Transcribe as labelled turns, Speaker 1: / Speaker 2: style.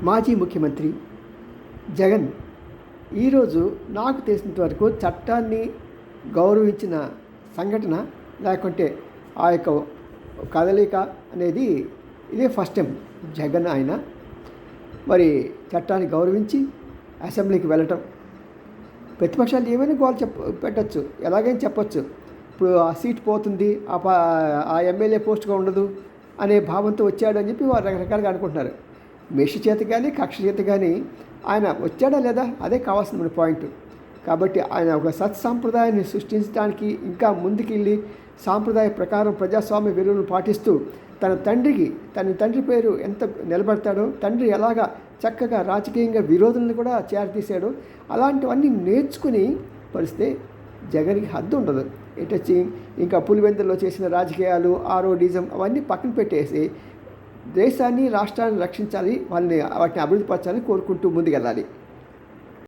Speaker 1: మాజీ ముఖ్యమంత్రి జగన్ ఈరోజు నాకు తెలిసినంత వరకు చట్టాన్ని గౌరవించిన సంఘటన లేకుంటే ఆ యొక్క కదలిక అనేది ఇదే ఫస్ట్ టైం. జగన్ ఆయన మరి చట్టాన్ని గౌరవించి అసెంబ్లీకి వెళ్ళటం, ప్రతిపక్షాలు ఏమైనా గోల్ పెట్టచ్చు, ఎలాగైనా చెప్పచ్చు. ఇప్పుడు ఆ సీట్ పోతుంది, ఆ ఎమ్మెల్యే పోస్ట్గా ఉండదు అనే భావంతో వచ్చాడు అని చెప్పి వారు రకరకాలుగా అనుకుంటున్నారు. మెష్ చేత కానీ కక్ష చేత కానీ ఆయన వచ్చాడా లేదా అదే కావాల్సిన మన పాయింట్. కాబట్టి ఆయన ఒక సత్సాంప్రదాయాన్ని సృష్టించడానికి ఇంకా ముందుకెళ్ళి సాంప్రదాయ ప్రకారం ప్రజాస్వామ్య విలువలను పాటిస్తూ తన తండ్రి పేరు ఎంత నిలబెడతాడో, తండ్రి ఎలాగా చక్కగా రాజకీయంగా విరోధులను కూడా చేరతీశాడో అలాంటివన్నీ నేర్చుకుని పరిస్తే జగన్కి హద్దు ఉండదు. ఎటొచ్చి ఇంకా పులివెందుల్లో చేసిన రాజకీయాలు, ఆరోడిజం అవన్నీ పక్కన పెట్టేసి దేశాన్ని రాష్ట్రాన్ని రక్షించాలి, వాటిని అభివృద్ధి పరచాలని కోరుకుంటూ ముందుకెళ్ళాలి.